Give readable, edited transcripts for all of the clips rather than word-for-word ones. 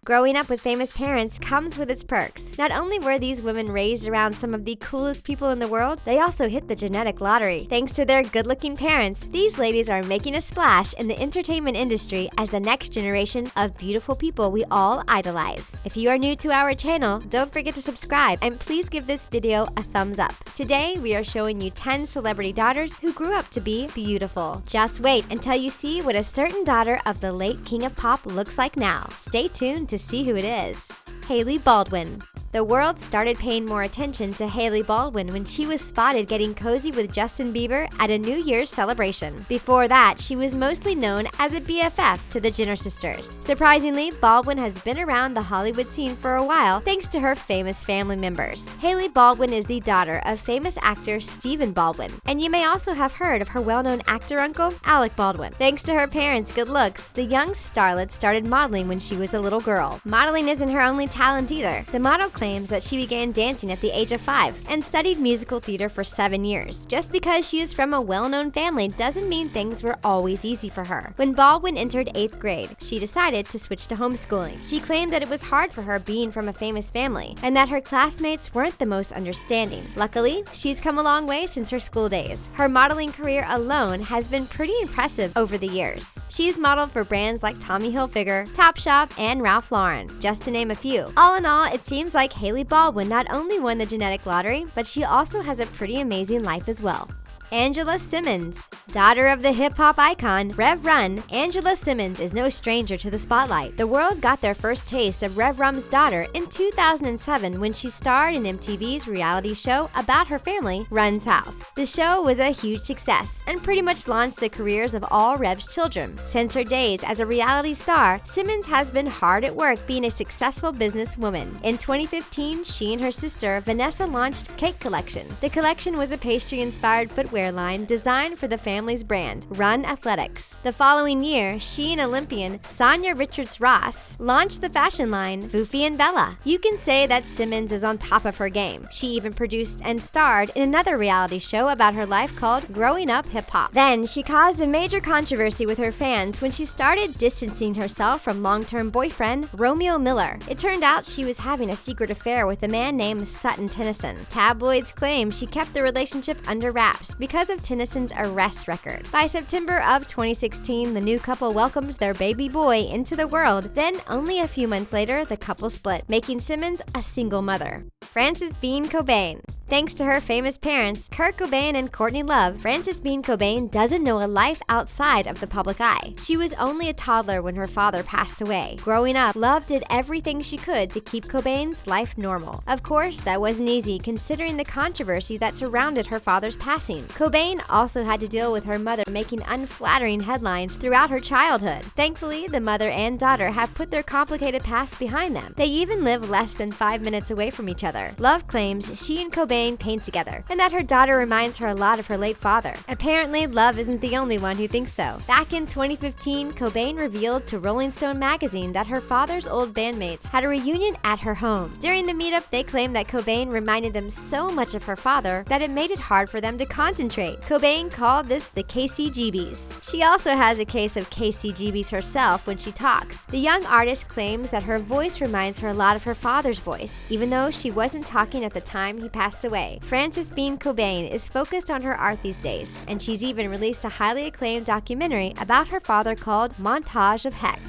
Growing up with famous parents comes with its perks. Not only were these women raised around some of the coolest people in the world, they also hit the genetic lottery. Thanks to their good-looking parents, these ladies are making a splash in the entertainment industry as the next generation of beautiful people we all idolize. If you are new to our channel, don't forget to subscribe and please give this video a thumbs up. Today, we are showing you 10 celebrity daughters who grew up to be beautiful. Just wait until you see what a certain daughter of the late King of Pop looks like now. Stay tuned to see who it is. Hailey Baldwin. The world started paying more attention to Hailey Baldwin when she was spotted getting cozy with Justin Bieber at a New Year's celebration. Before that, she was mostly known as a BFF to the Jenner sisters. Surprisingly, Baldwin has been around the Hollywood scene for a while thanks to her famous family members. Hailey Baldwin is the daughter of famous actor Stephen Baldwin, and you may also have heard of her well-known actor uncle, Alec Baldwin. Thanks to her parents' good looks, the young starlet started modeling when she was a little girl. Modeling isn't her only talent either. The model claims that she began dancing at the age of 5 and studied musical theater for 7 years. Just because she is from a well-known family doesn't mean things were always easy for her. When Baldwin entered 8th grade, she decided to switch to homeschooling. She claimed that it was hard for her being from a famous family and that her classmates weren't the most understanding. Luckily, she's come a long way since her school days. Her modeling career alone has been pretty impressive over the years. She's modeled for brands like Tommy Hilfiger, Topshop, and Ralph Lauren, just to name a few. All in all, it seems like Hailey Baldwin not only won the genetic lottery, but she also has a pretty amazing life as well. Angela Simmons. Daughter of the hip-hop icon, Rev Run, Angela Simmons is no stranger to the spotlight. The world got their first taste of Rev Run's daughter in 2007 when she starred in MTV's reality show about her family, Run's House. The show was a huge success and pretty much launched the careers of all Rev's children. Since her days as a reality star, Simmons has been hard at work being a successful businesswoman. In 2015, she and her sister, Vanessa, launched Cake Collection. The collection was a pastry-inspired footwear line designed for the family's brand, Run Athletics. The following year, she and Olympian Sonia Richards-Ross launched the fashion line Foofy and Bella. You can say that Simmons is on top of her game. She even produced and starred in another reality show about her life called Growing Up Hip Hop. Then she caused a major controversy with her fans when she started distancing herself from long-term boyfriend Romeo Miller. It turned out she was having a secret affair with a man named Sutton Tennyson. Tabloids claim she kept the relationship under wraps because of Tennyson's arrest record. By September of 2016, the new couple welcomed their baby boy into the world. Then, only a few months later, the couple split, making Simmons a single mother. Frances Bean Cobain. Thanks to her famous parents, Kurt Cobain and Courtney Love, Frances Bean Cobain doesn't know a life outside of the public eye. She was only a toddler when her father passed away. Growing up, Love did everything she could to keep Cobain's life normal. Of course, that wasn't easy considering the controversy that surrounded her father's passing. Cobain also had to deal with her mother making unflattering headlines throughout her childhood. Thankfully, the mother and daughter have put their complicated past behind them. They even live less than 5 minutes away from each other. Love claims she and Cobain paint together, and that her daughter reminds her a lot of her late father. Apparently, Love isn't the only one who thinks so. Back in 2015, Cobain revealed to Rolling Stone magazine that her father's old bandmates had a reunion at her home. During the meetup, they claimed that Cobain reminded them so much of her father that it made it hard for them to concentrate. Cobain called this the KCGBs. She also has a case of KCGBs herself when she talks. The young artist claims that her voice reminds her a lot of her father's voice, even though she wasn't talking at the time he passed away. Frances Bean Cobain is focused on her art these days, and she's even released a highly acclaimed documentary about her father called Montage of Heck.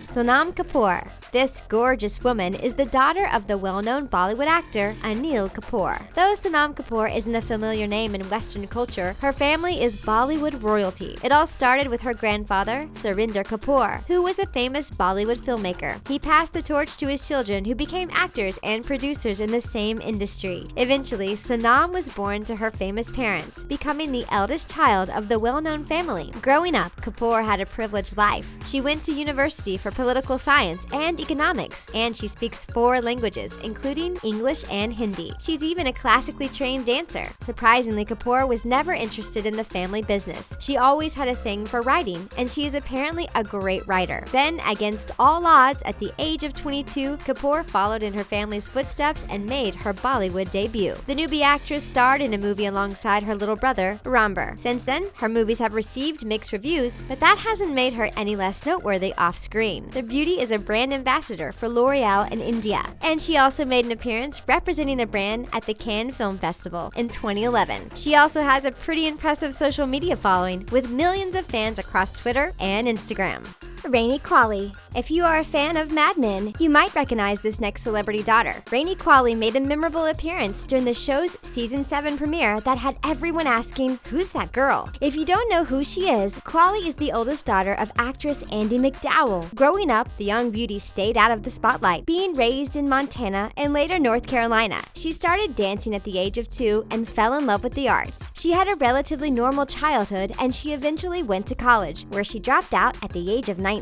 Sonam Kapoor. This gorgeous woman is the daughter of the well-known Bollywood actor Anil Kapoor. Though Sonam Kapoor isn't a familiar name in Western culture, her family is Bollywood royalty. It all started with her grandfather, Surinder Kapoor, who was a famous Bollywood filmmaker. He passed the torch to his children, who became actors and producers in the same industry. Eventually, Sonam was born to her famous parents, becoming the eldest child of the well-known family. Growing up, Kapoor had a privileged life. She went to university for political science and economics, and she speaks 4 languages, including English and Hindi. She's even a classically trained dancer. Surprisingly, Kapoor was never interested in the family business. She always had a thing for writing, and she is apparently a great writer. Then, against all odds, at the age of 22, Kapoor followed in her family's footsteps and made her Bollywood debut. The newbie actress starred in a movie alongside her little brother, Rambir. Since then, her movies have received mixed reviews, but that hasn't made her any less noteworthy off-screen. 2011. The beauty is a brand ambassador for L'Oreal in India, and she also made an appearance representing the brand at the Cannes Film Festival in 2011. She also has a pretty impressive social media following with millions of fans across Twitter and Instagram. Rainie Kali. If you are a fan of Mad Men, you might recognize this next celebrity daughter. Rainie Kali made a memorable appearance during the show's Season 7 premiere that had everyone asking, who's that girl? If you don't know who she is, Kali is the oldest daughter of actress Andie MacDowell. Growing up, the young beauty stayed out of the spotlight, being raised in Montana and later North Carolina. She started dancing at the age of 2 and fell in love with the arts. She had a relatively normal childhood, and she eventually went to college, where she dropped out at the age of 19.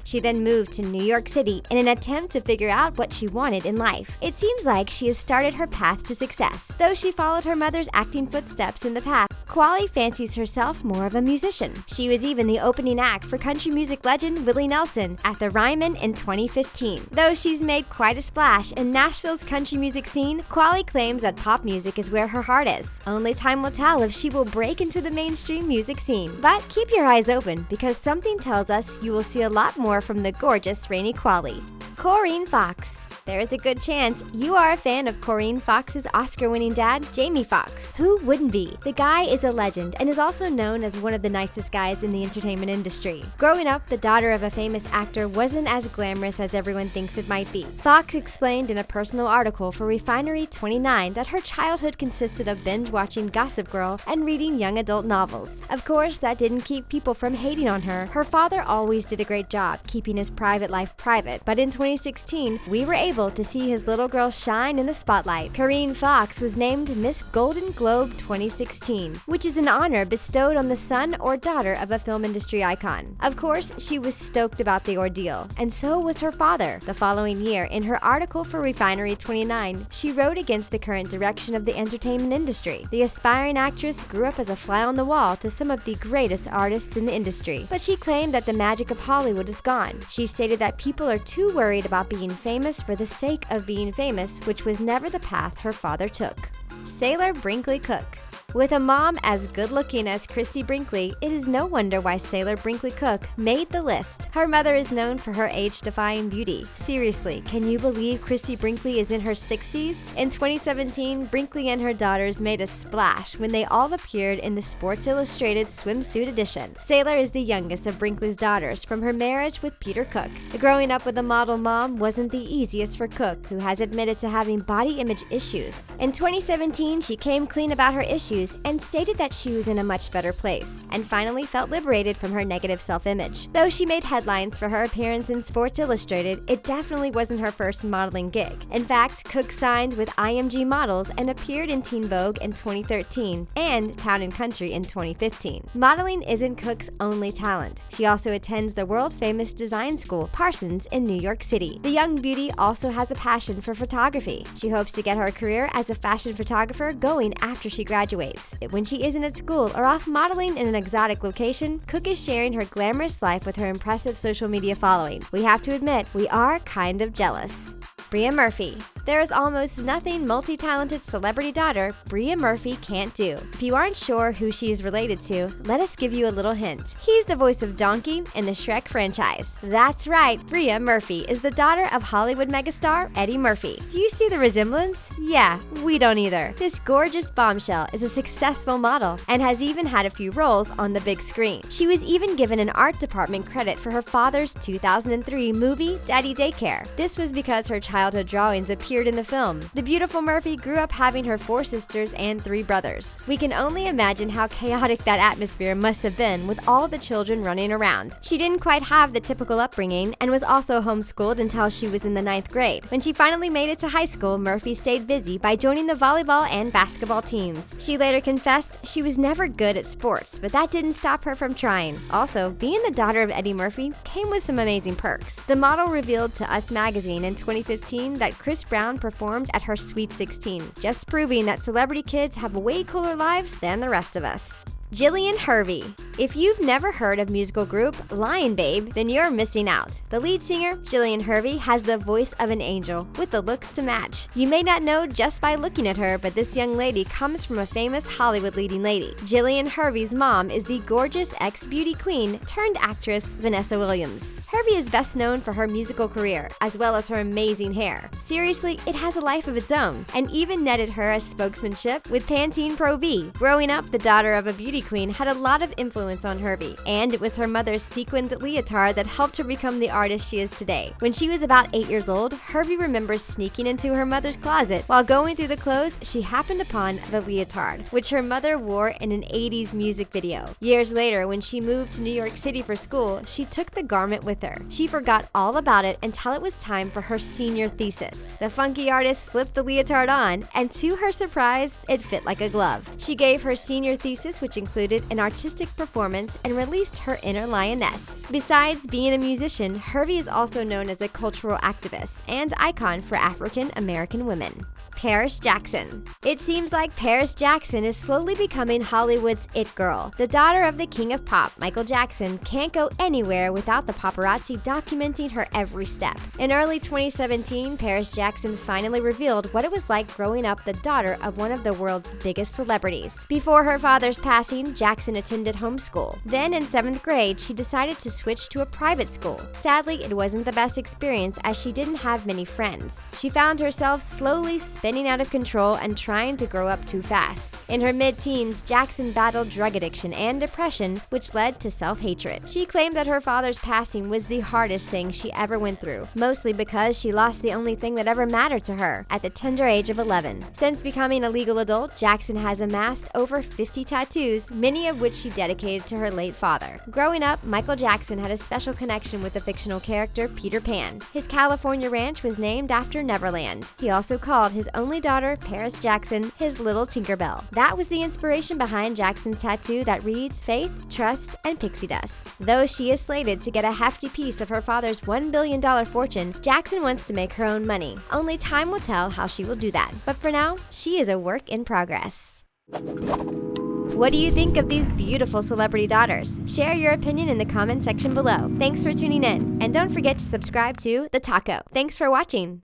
She then moved to New York City in an attempt to figure out what she wanted in life. It seems like she has started her path to success. Though she followed her mother's acting footsteps in the past, Kali fancies herself more of a musician. She was even the opening act for country music legend Willie Nelson at the Ryman in 2015. Though she's made quite a splash in Nashville's country music scene, Kali claims that pop music is where her heart is. Only time will tell if she will break into the mainstream music scene. But keep your eyes open, because something tells us you will see a lot more from the gorgeous Rainie Kali. Corinne Foxx. There is a good chance you are a fan of Corinne Foxx's Oscar-winning dad, Jamie Foxx. Who wouldn't be? The guy is a legend and is also known as one of the nicest guys in the entertainment industry. Growing up, the daughter of a famous actor wasn't as glamorous as everyone thinks it might be. Foxx explained in a personal article for Refinery29 that her childhood consisted of binge-watching Gossip Girl and reading young adult novels. Of course, that didn't keep people from hating on her. Her father always did a great job keeping his private life private, but in 2016, we were able to see his little girl shine in the spotlight. Corinne Foxx was named Miss Golden Globe 2016, which is an honor bestowed on the son or daughter of a film industry icon. Of course, she was stoked about the ordeal, and so was her father. The following year, in her article for Refinery29, she wrote against the current direction of the entertainment industry. The aspiring actress grew up as a fly on the wall to some of the greatest artists in the industry, but she claimed that the magic of Hollywood is gone. She stated that people are too worried about being famous for the sake of being famous, which was never the path her father took. Sailor Brinkley Cook. With a mom as good-looking as Christie Brinkley, it is no wonder why Sailor Brinkley Cook made the list. Her mother is known for her age-defying beauty. Seriously, can you believe Christie Brinkley is in her 60s? In 2017, Brinkley and her daughters made a splash when they all appeared in the Sports Illustrated swimsuit edition. Sailor is the youngest of Brinkley's daughters from her marriage with Peter Cook. Growing up with a model mom wasn't the easiest for Cook, who has admitted to having body image issues. In 2017, she came clean about her issues and stated that she was in a much better place, and finally felt liberated from her negative self-image. Though she made headlines for her appearance in Sports Illustrated, it definitely wasn't her first modeling gig. In fact, Cook signed with IMG Models and appeared in Teen Vogue in 2013 and Town & Country in 2015. Modeling isn't Cook's only talent. She also attends the world-famous design school, Parsons, in New York City. The young beauty also has a passion for photography. She hopes to get her career as a fashion photographer going after she graduates. When she isn't at school or off modeling in an exotic location, Cook is sharing her glamorous life with her impressive social media following. We have to admit, we are kind of jealous. Rhea Murphy. There is almost nothing multi-talented celebrity daughter Rhea Murphy can't do. If you aren't sure who she is related to, let us give you a little hint. He's the voice of Donkey in the Shrek franchise. That's right, Rhea Murphy is the daughter of Hollywood megastar Eddie Murphy. Do you see the resemblance? Yeah, we don't either. This gorgeous bombshell is a successful model and has even had a few roles on the big screen. She was even given an art department credit for her father's 2003 movie, Daddy Daycare. This was because her childhood drawings appeared in the film. The beautiful Murphy grew up having her 4 sisters and 3 brothers. We can only imagine how chaotic that atmosphere must have been with all the children running around. She didn't quite have the typical upbringing and was also homeschooled until she was in the 9th grade. When she finally made it to high school, Murphy stayed busy by joining the volleyball and basketball teams. She later confessed she was never good at sports, but that didn't stop her from trying. Also, being the daughter of Eddie Murphy came with some amazing perks. The model revealed to Us Magazine in 2015 that Chris Brown performed at her Sweet 16, just proving that celebrity kids have way cooler lives than the rest of us. Jillian Hervey. If you've never heard of musical group Lion Babe, then you're missing out. The lead singer, Jillian Hervey, has the voice of an angel, with the looks to match. You may not know just by looking at her, but this young lady comes from a famous Hollywood leading lady. Jillian Hervey's mom is the gorgeous ex-beauty queen turned actress Vanessa Williams. Hervey is best known for her musical career, as well as her amazing hair. Seriously, it has a life of its own, and even netted her a spokesmanship with Pantene Pro V. Growing up, the daughter of a beauty queen had a lot of influence on Hervey, and it was her mother's sequined leotard that helped her become the artist she is today. When she was about 8 years old, Hervey remembers sneaking into her mother's closet. While going through the clothes, she happened upon the leotard, which her mother wore in an 80s music video. Years later, when she moved to New York City for school, she took the garment with her. She forgot all about it until it was time for her senior thesis. The funky artist slipped the leotard on, and to her surprise, it fit like a glove. She gave her senior thesis, which included an artistic performance, and released her inner lioness. Besides being a musician, Hervey is also known as a cultural activist and icon for African American women. Paris Jackson. It seems like Paris Jackson is slowly becoming Hollywood's it girl. The daughter of the king of pop, Michael Jackson, can't go anywhere without the paparazzi documenting her every step. In early 2017, Paris Jackson finally revealed what it was like growing up the daughter of one of the world's biggest celebrities. Before her father's passing, Jackson attended homeschool. Then in 7th grade, she decided to switch to a private school. Sadly, it wasn't the best experience as she didn't have many friends. She found herself slowly spinning out of control and trying to grow up too fast. In her mid-teens, Jackson battled drug addiction and depression, which led to self-hatred. She claimed that her father's passing was the hardest thing she ever went through, mostly because she lost the only thing that ever mattered to her at the tender age of 11. Since becoming a legal adult, Jackson has amassed over 50 tattoos, many of which she dedicated to her late father. Growing up, Michael Jackson had a special connection with the fictional character Peter Pan. His California ranch was named after Neverland. He also called his only daughter, Paris Jackson, his little Tinkerbell. That was the inspiration behind Jackson's tattoo that reads Faith, Trust, and Pixie Dust. Though she is slated to get a hefty piece of her father's $1 billion fortune, Jackson wants to make her own money. Only time will tell how she will do that. But for now, she is a work in progress. What do you think of these beautiful celebrity daughters? Share your opinion in the comment section below. Thanks for tuning in, and don't forget to subscribe to The Taco. Thanks for watching.